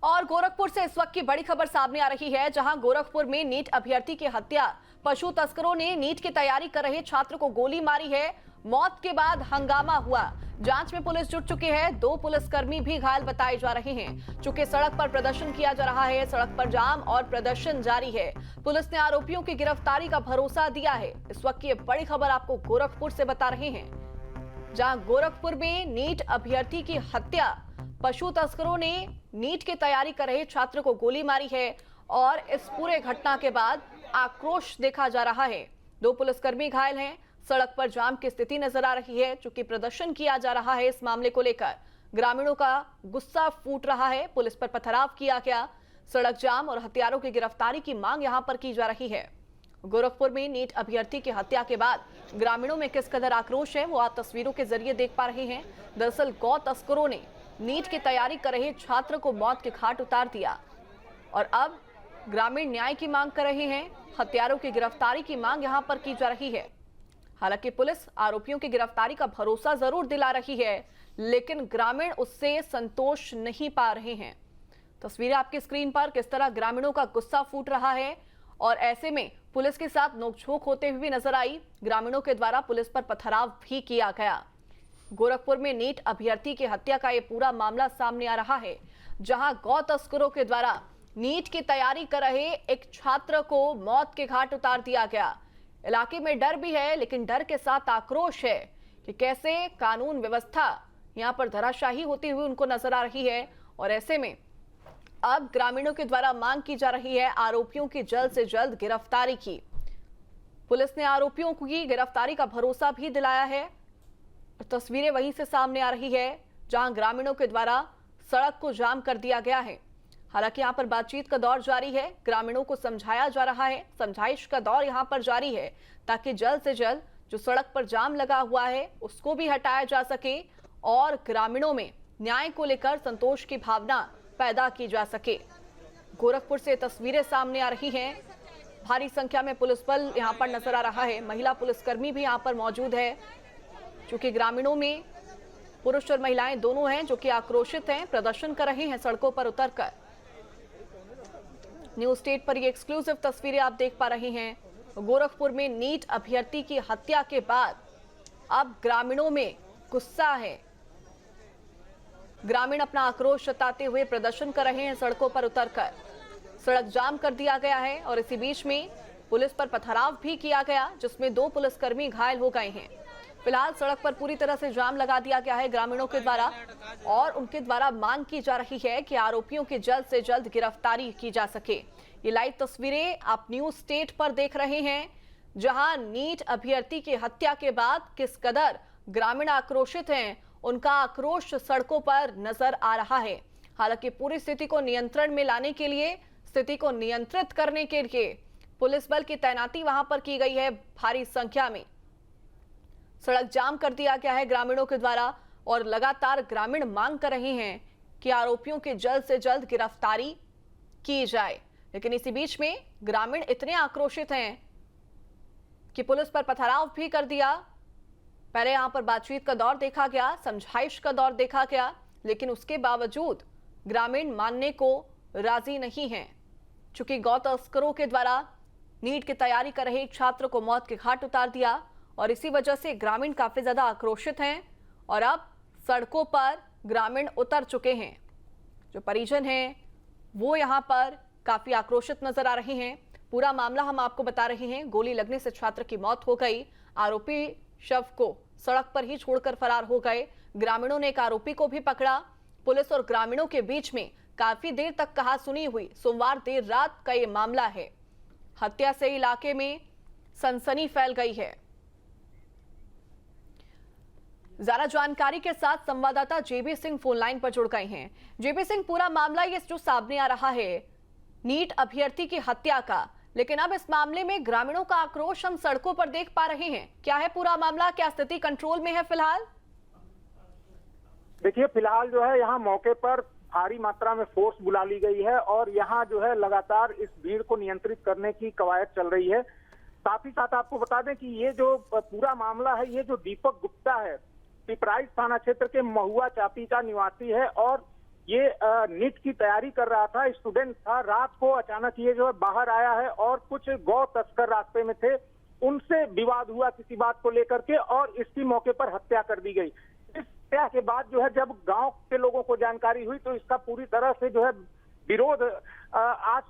और गोरखपुर से इस वक्त की बड़ी खबर सामने आ रही है, जहां गोरखपुर में नीट अभ्यर्थी की हत्या, पशु तस्करों ने नीट की तैयारी कर रहे छात्र को गोली मारी है। मौत के बाद हंगामा हुआ। जांच में पुलिस जुट चुकी है। 2 पुलिसकर्मी भी घायल बताए जा रहे हैं। चूंकि सड़क पर प्रदर्शन किया जा रहा है, सड़क पर जाम और प्रदर्शन जारी है। पुलिस ने आरोपियों की गिरफ्तारी का भरोसा दिया है। इस वक्त की बड़ी खबर आपको गोरखपुर से बता रहे हैं, जहां गोरखपुर में नीट अभ्यर्थी की हत्या, पशु तस्करों ने नीट की तैयारी कर रहे छात्र को गोली मारी है। और इस पूरे घटना के बाद आक्रोश देखा जा रहा है। 2 पुलिसकर्मी घायल हैं। सड़क पर जाम की स्थिति नजर आ रही है। चूंकि प्रदर्शन किया जा रहा है, इस मामले को लेकर ग्रामीणों का गुस्सा फूट रहा है। पुलिस पर पथराव किया गया। सड़क जाम और हत्यारों की गिरफ्तारी की मांग यहां पर की जा रही है। गोरखपुर में नीट अभ्यर्थी की हत्या के बाद ग्रामीणों में किस कदर आक्रोश है, वो आप तस्वीरों के जरिए देख पा रहे हैं। दरअसल गौ तस्करों ने नीट की तैयारी कर रहे छात्र को मौत के घाट उतार दिया और अब ग्रामीण न्याय की मांग कर रहे हैं। हत्यारों की गिरफ्तारी की मांग यहां पर की जा रही है। हालांकि पुलिस आरोपियों की गिरफ्तारी का भरोसा जरूर दिला रही है, लेकिन ग्रामीण उससे संतोष नहीं पा रहे हैं। तस्वीरें आपकी स्क्रीन पर, किस तरह ग्रामीणों का गुस्सा फूट रहा है और ऐसे में पुलिस के साथ नोकझोंक होते हुए नजर आई। ग्रामीणों के द्वारा पुलिस पर पथराव भी किया गया। गोरखपुर में नीट अभ्यर्थी की हत्या का यह पूरा मामला सामने आ रहा है, जहां गौ तस्करों के द्वारा नीट की तैयारी कर रहे एक छात्र को मौत के घाट उतार दिया गया। इलाके में डर भी है, लेकिन डर के साथ आक्रोश है कि कैसे कानून व्यवस्था यहां पर धराशाही होती हुई उनको नजर आ रही है। और ऐसे में अब ग्रामीणों के द्वारा मांग की जा रही है आरोपियों की जल्द से जल्द गिरफ्तारी की। पुलिस ने आरोपियों की गिरफ्तारी का भरोसा भी दिलाया है। तस्वीरें वहीं से सामने आ रही है, जहां ग्रामीणों के द्वारा सड़क को जाम कर दिया गया है। हालांकि यहां पर बातचीत का दौर जारी है। ग्रामीणों को समझाया जा रहा है, समझाइश का दौर यहां पर जारी है, ताकि जल्द से जल्द जो सड़क पर जाम लगा हुआ है उसको भी हटाया जा सके और ग्रामीणों में न्याय को लेकर संतोष की भावना पैदा की जा सके। गोरखपुर से तस्वीरें सामने आ रही हैं। भारी संख्या में पुलिस बल यहां पर नजर आ रहा है। महिला पुलिसकर्मी भी यहां पर मौजूद है। चूंकि ग्रामीणों में पुरुष और महिलाएं दोनों हैं जो कि आक्रोशित हैं, प्रदर्शन कर रहे हैं सड़कों पर उतरकर। न्यूज स्टेट पर ये एक्सक्लूसिव तस्वीरें आप देख पा रहे हैं। गोरखपुर में नीट अभ्यर्थी की हत्या के बाद अब ग्रामीणों में गुस्सा है। ग्रामीण अपना आक्रोश जताते हुए प्रदर्शन कर रहे हैं सड़कों पर उतरकर। सड़क जाम कर दिया गया है और इसी बीच में पुलिस पर पथराव भी किया गया, जिसमें 2 पुलिसकर्मी घायल हो गए हैं। फिलहाल सड़क पर पूरी तरह से जाम लगा दिया गया है ग्रामीणों के द्वारा और उनके द्वारा मांग की जा रही है कि आरोपियों की जल्द से जल्द गिरफ्तारी की जा सके। ये लाइव तस्वीरें आप न्यूज स्टेट पर देख रहे हैं, जहां नीट अभ्यर्थी की हत्या के बाद किस कदर ग्रामीण आक्रोशित हैं, उनका आक्रोश सड़कों पर नजर आ रहा है। हालांकि पूरी स्थिति को नियंत्रण में लाने के लिए, स्थिति को नियंत्रित करने के लिए पुलिस बल की तैनाती वहां पर की गई है भारी संख्या में। सड़क जाम कर दिया गया है ग्रामीणों के द्वारा और लगातार ग्रामीण मांग कर रहे हैं कि आरोपियों की जल्द से जल्द गिरफ्तारी की जाए। लेकिन इसी बीच में ग्रामीण इतने आक्रोशित हैं कि पुलिस पर पथराव भी कर दिया। पहले यहां पर बातचीत का दौर देखा गया, समझाइश का दौर देखा गया, लेकिन उसके बावजूद ग्रामीण मानने को राजी नहीं हैं। चूंकि गौ तस्करों के द्वारा नीट की तैयारी कर रहे एक छात्र को मौत के घाट उतार दिया और इसी वजह से ग्रामीण काफी ज्यादा आक्रोशित हैं और अब सड़कों पर ग्रामीण उतर चुके हैं। जो परिजन हैं वो यहां पर काफी आक्रोशित नजर आ रहे हैं। पूरा मामला हम आपको बता रहे हैं। गोली लगने से छात्र की मौत हो गई। आरोपी शव को सड़क पर ही छोड़कर फरार हो गए। ग्रामीणों ने एक आरोपी को भी पकड़ा। पुलिस और ग्रामीणों के बीच में काफी देर तक कहासुनी हुई। सोमवार देर रात का ये मामला है। हत्या से इलाके में सनसनी फैल गई है। ज्यादा जानकारी के साथ संवाददाता जेबी सिंह फोन लाइन पर जुड़ गए हैं। जेबी सिंह, पूरा मामला ये जो सामने आ रहा है नीट अभ्यर्थी की हत्या का, लेकिन अब इस मामले में ग्रामीणों का आक्रोश हम सड़कों पर देख पा रहे हैं। क्या है पूरा मामला, क्या स्थिति कंट्रोल में है फिलहाल? देखिए, फिलहाल जो है यहाँ मौके पर भारी मात्रा में फोर्स बुला ली गई है और यहाँ जो है लगातार इस भीड़ को नियंत्रित करने की कवायद चल रही है। साथ ही साथ आपको बता दें कि ये जो पूरा मामला है, ये जो दीपक गुप्ता है, पिपराइच थाना क्षेत्र के महुआ चापी का निवासी है और ये नीट की तैयारी कर रहा था, स्टूडेंट था। रात को अचानक ये जो है बाहर आया है और कुछ गौ तस्कर रास्ते में थे, उनसे विवाद हुआ किसी बात को लेकर के और इसकी मौके पर हत्या कर दी गई। इस हत्या के बाद जो है जब गांव के लोगों को जानकारी हुई तो इसका पूरी तरह से जो है विरोध आज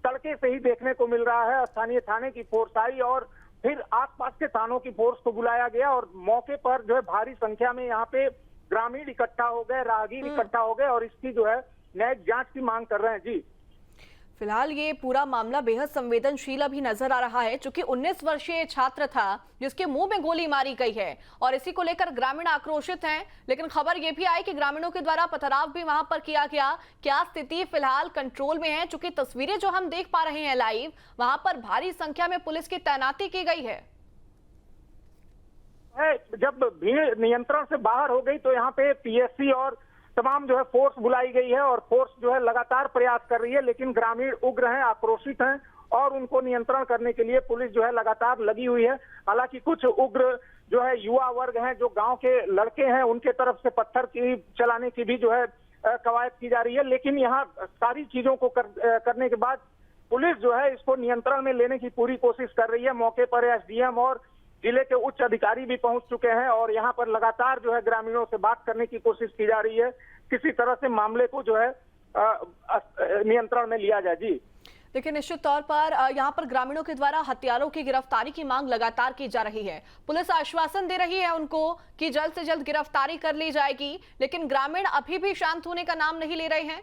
तड़के से ही देखने को मिल रहा है। स्थानीय थाने की फोर्स आई और फिर आसपास के थानों की फोर्स को बुलाया गया और मौके पर जो है भारी संख्या में यहाँ पे ग्रामीण इकट्ठा हो गए, राहगीर इकट्ठा हो गए और इसकी जो है न्यायिक जांच की मांग कर रहे हैं। जी फिलहाल ये पूरा मामला बेहद संवेदनशील अभी नजर आ रहा है, क्योंकि 19 वर्षीय छात्र था जिसके मुंह में गोली मारी गई है और इसी को लेकर ग्रामीण आक्रोशित हैं। लेकिन खबर ये भी आई कि ग्रामीणों के द्वारा पथराव भी वहां पर किया गया। क्या स्थिति फिलहाल कंट्रोल में है? चूंकि तस्वीरें जो हम देख पा रहे हैं लाइव, वहां पर भारी संख्या में पुलिस की तैनाती की गई है। जब भीड़ नियंत्रण से बाहर हो गई तो यहाँ पे पीएससी और तमाम जो है फोर्स बुलाई गई है और फोर्स जो है लगातार प्रयास कर रही है, लेकिन ग्रामीण उग्र हैं, आक्रोशित हैं और उनको नियंत्रण करने के लिए पुलिस जो है लगातार लगी हुई है। हालांकि कुछ उग्र जो है युवा वर्ग हैं, जो गांव के लड़के हैं, उनके तरफ से पत्थर की चलाने की भी जो है कवायद की जा रही है। लेकिन यहाँ सारी चीजों को करने के बाद पुलिस जो है इसको नियंत्रण में लेने की पूरी कोशिश कर रही है। मौके पर एसडीएम और जिले के उच्च अधिकारी भी पहुंच चुके हैं और यहाँ पर लगातार जो है ग्रामीणों से बात करने की कोशिश की जा रही है, किसी तरह से मामले को जो है नियंत्रण में लिया जाए। जी देखिए, निश्चित तौर पर यहाँ पर ग्रामीणों के द्वारा हत्यारों की गिरफ्तारी की मांग लगातार की जा रही है। पुलिस आश्वासन दे रही है उनको कि जल्द से जल्द गिरफ्तारी कर ली जाएगी, लेकिन ग्रामीण अभी भी शांत होने का नाम नहीं ले रहे हैं।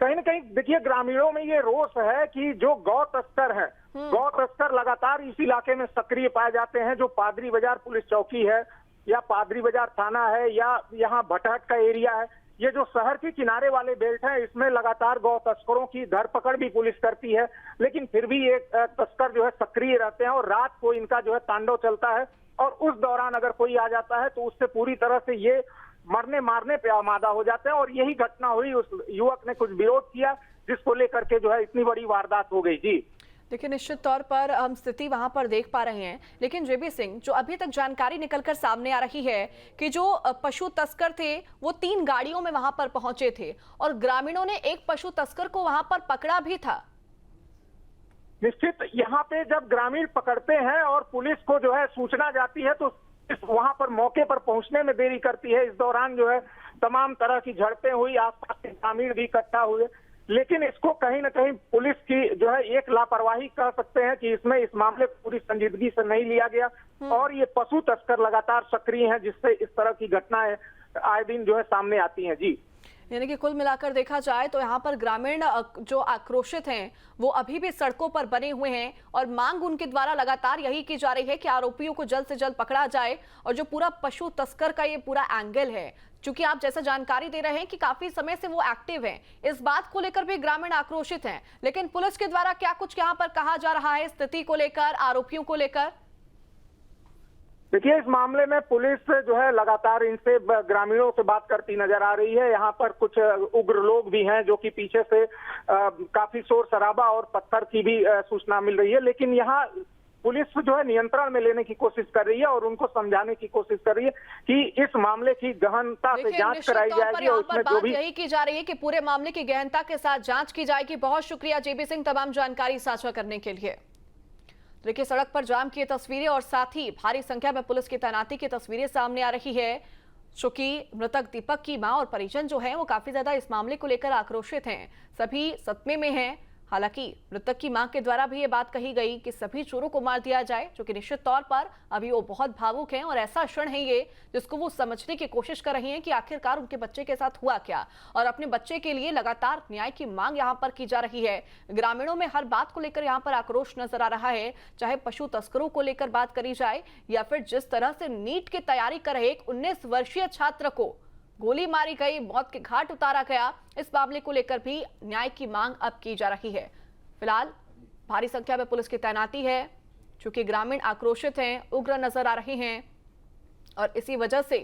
कहीं ना कहीं देखिए ग्रामीणों में ये रोष है कि जो गौ तस्कर है, गौ तस्कर लगातार इस इलाके में सक्रिय पाए जाते हैं। जो पादरी बाजार पुलिस चौकी है या पादरी बाजार थाना है या यहाँ भटहट का एरिया है, ये जो शहर के किनारे वाले बेल्ट हैं, इसमें लगातार गौ तस्करों की धरपकड़ भी पुलिस करती है। लेकिन फिर भी ये तस्कर जो है सक्रिय रहते हैं और रात को इनका जो है तांडव चलता है और उस दौरान अगर कोई आ जाता है तो उससे पूरी तरह से ये मरने मारने पे आमादा हो जाते हैं। और यही घटना हुई, उस युवक ने कुछ विरोध किया जिसको लेकर के जो है इतनी बड़ी वारदात हो गई। जी देखिए, निश्चित तौर पर हम स्थिति वहां पर देख पा रहे हैं, लेकिन जेबी सिंह, जो अभी तक जानकारी निकलकर सामने आ रही है कि जो पशु तस्कर थे वो 3 गाड़ियों में वहां पर पहुंचे थे और ग्रामीणों ने एक पशु तस्कर को वहां पर पकड़ा भी था। निश्चित यहाँ पे जब ग्रामीण पकड़ते हैं और पुलिस को जो है सूचना जाती है तो वहां पर मौके पर पहुंचने में देरी करती है। इस दौरान जो है तमाम तरह की झड़पें हुई, आसपास के ग्रामीण भी इकट्ठा हुए, लेकिन इसको कहीं ना कहीं पुलिस की जो है एक लापरवाही कह सकते हैं कि इसमें इस मामले को पूरी संजीदगी से नहीं लिया गया और ये पशु तस्कर लगातार सक्रिय हैं, जिससे इस तरह की घटनाएं आए दिन जो है सामने आती हैं। जी यानी कि कुल मिलाकर देखा जाए तो यहाँ पर ग्रामीण जो आक्रोशित हैं वो अभी भी सड़कों पर बने हुए हैं और मांग उनके द्वारा लगातार यही की जा रही है कि आरोपियों को जल्द से जल्द पकड़ा जाए। और जो पूरा पशु तस्कर का ये पूरा एंगल है, चूंकि आप जैसा जानकारी दे रहे हैं कि काफी समय से वो एक्टिव हैं, इस बात को लेकर भी ग्रामीण आक्रोशित हैं। लेकिन पुलिस के द्वारा क्या कुछ यहाँ पर कहा जा रहा है स्थिति को लेकर, आरोपियों को लेकर? देखिए, इस मामले में पुलिस जो है लगातार इनसे ग्रामीणों से बात करती नजर आ रही है। यहाँ पर कुछ उग्र लोग भी हैं जो कि पीछे से काफी शोर शराबा और पत्थर की भी सूचना मिल रही है, लेकिन यहाँ पुलिस जो है नियंत्रण में लेने की कोशिश कर रही है और उनको समझाने की कोशिश कर रही है कि इस मामले की गहनता से जांच कराई जाएगी और उसमें जो भी यही की जा रही है कि पूरे मामले की गहनता के साथ जांच की जाएगी। बहुत शुक्रिया जेबी सिंह तमाम जानकारी साझा करने के लिए। देखिए, सड़क पर जाम की तस्वीरें और साथ ही भारी संख्या में पुलिस की तैनाती की तस्वीरें सामने आ रही है। चूंकि मृतक दीपक की मां और परिजन जो हैं वो काफी ज्यादा इस मामले को लेकर आक्रोशित हैं, सभी सदमे में हैं। हालांकि मृतक की मां के द्वारा भी ये बात कही गई कि सभी चोरों को मार दिया जाए, जो कि निश्चित तौर पर अभी वो बहुत भावुक हैं और ऐसा क्षण है ये जिसको वो समझने की कोशिश कर रही हैं कि आखिरकार उनके बच्चे के साथ हुआ क्या, और अपने बच्चे के लिए लगातार न्याय की मांग यहाँ पर की जा रही है। ग्रामीणों में हर बात को लेकर यहाँ पर आक्रोश नजर आ रहा है, चाहे पशु तस्करों को लेकर बात करी जाए या फिर जिस तरह से नीट की तैयारी कर रहे एक 19 वर्षीय छात्र को गोली मारी गई, मौत के घाट उतारा गया, इस मामले को लेकर भी न्याय की मांग अब की जा रही है। फिलहाल भारी संख्या में पुलिस की तैनाती है, चूंकि ग्रामीण आक्रोशित हैं, उग्र नजर आ रहे हैं और इसी वजह से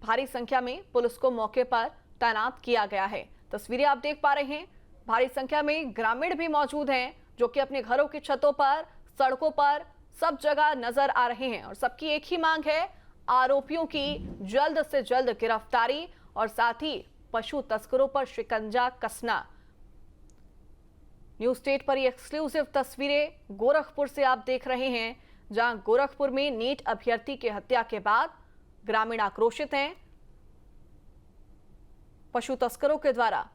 भारी संख्या में पुलिस को मौके पर तैनात किया गया है। तस्वीरें आप देख पा रहे हैं, भारी संख्या में ग्रामीण भी मौजूद हैं जो कि अपने घरों की छतों पर, सड़कों पर, सब जगह नजर आ रहे हैं और सबकी एक ही मांग है, आरोपियों की जल्द से जल्द गिरफ्तारी और साथ ही पशु तस्करों पर शिकंजा कसना। न्यूज स्टेट पर ये एक्सक्लूसिव तस्वीरें गोरखपुर से आप देख रहे हैं, जहां गोरखपुर में नीट अभ्यर्थी की हत्या के बाद ग्रामीण आक्रोशित हैं। पशु तस्करों के द्वारा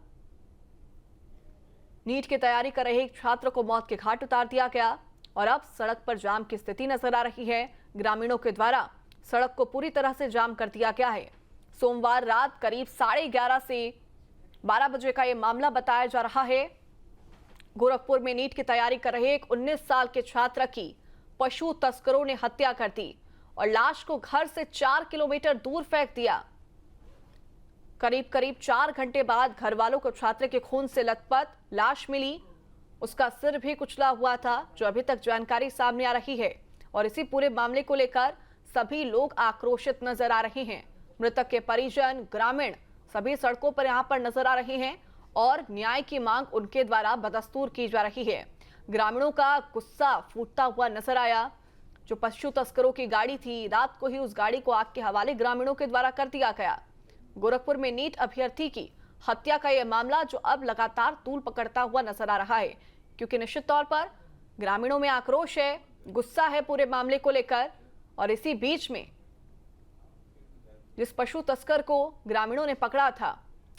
नीट की तैयारी कर रहे एक छात्र को मौत के घाट उतार दिया गया और अब सड़क पर जाम की स्थिति नजर आ रही है। ग्रामीणों के द्वारा सड़क को पूरी तरह से जाम कर दिया गया है। सोमवार रात करीब 11:30 से 12 बजे का यह मामला बताया जा रहा है। गोरखपुर में नीट की तैयारी कर रहे एक 19 साल के छात्र की पशु तस्करों ने हत्या कर दी और लाश को घर से 4 किलोमीटर दूर फेंक दिया। करीब 4 घंटे बाद घर वालों को छात्र के खून से लथपथ लाश मिली। उसका सिर भी कुचला हुआ था, जो अभी तक जानकारी सामने आ रही है। और इसी पूरे मामले को लेकर सभी लोग आक्रोशित नजर आ रहे हैं। मृतक के परिजन, ग्रामीण सभी सड़कों पर यहां पर नजर आ रहे हैं और न्याय की मांग उनके द्वारा बदस्तूर की जा रही है। ग्रामीणों का गुस्सा फूटता हुआ नजर आया। जो पशु तस्करों की गाड़ी थी, रात को ही उस गाड़ी को आग के हवाले ग्रामीणों के द्वारा कर दिया गया। गोरखपुर में नीट अभ्यर्थी की हत्या का यह मामला जो अब लगातार तूल पकड़ता हुआ नजर आ रहा है, क्योंकि निश्चित तौर पर ग्रामीणों में आक्रोश है, गुस्सा है पूरे मामले को लेकर। और इसी बीच में जिस पशु तस्कर को ग्रामीणों ने पकड़ा था,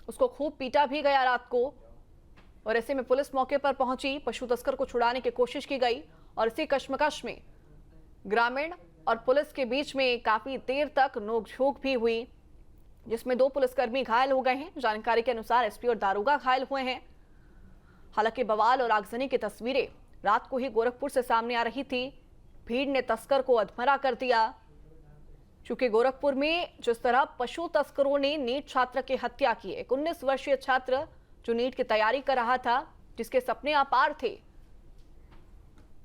उसको खूब पीटा भी गया रात को। और ऐसे में पुलिस मौके पर पहुंची, पशु तस्कर को छुड़ाने की कोशिश की गई और इसी कश्मकश में ग्रामीण और पुलिस के बीच में काफी देर तक नोकझोंक भी हुई, जिसमें 2 पुलिसकर्मी घायल हो गए हैं। जानकारी के अनुसार एसपी और दारोगा घायल हुए हैं। हालांकि बवाल और आगजनी की तस्वीरें रात को ही गोरखपुर से सामने आ रही थी। भीड़ ने तस्कर को अधमरा कर दिया। चूंकि गोरखपुर में जिस तरह पशु तस्करों ने नीट छात्र की हत्या की, एक 19 वर्षीय छात्र जो नीट की तैयारी कर रहा था, जिसके सपने अपार थे,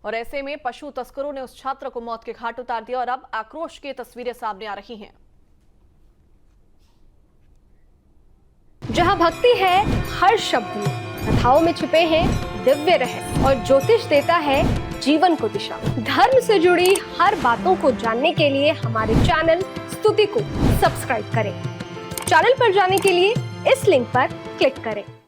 और ऐसे में पशु तस्करों ने उस छात्र को मौत के घाट उतार दिया और अब आक्रोश की तस्वीरें सामने आ रही हैं। जहाँ भक्ति है हर शब्द में, कथाओं में छुपे हैं दिव्य रहस्य और ज्योतिष देता है जीवन को दिशा। धर्म से जुड़ी हर बातों को जानने के लिए हमारे चैनल स्तुति को सब्सक्राइब करें। चैनल पर जाने के लिए इस लिंक पर क्लिक करें।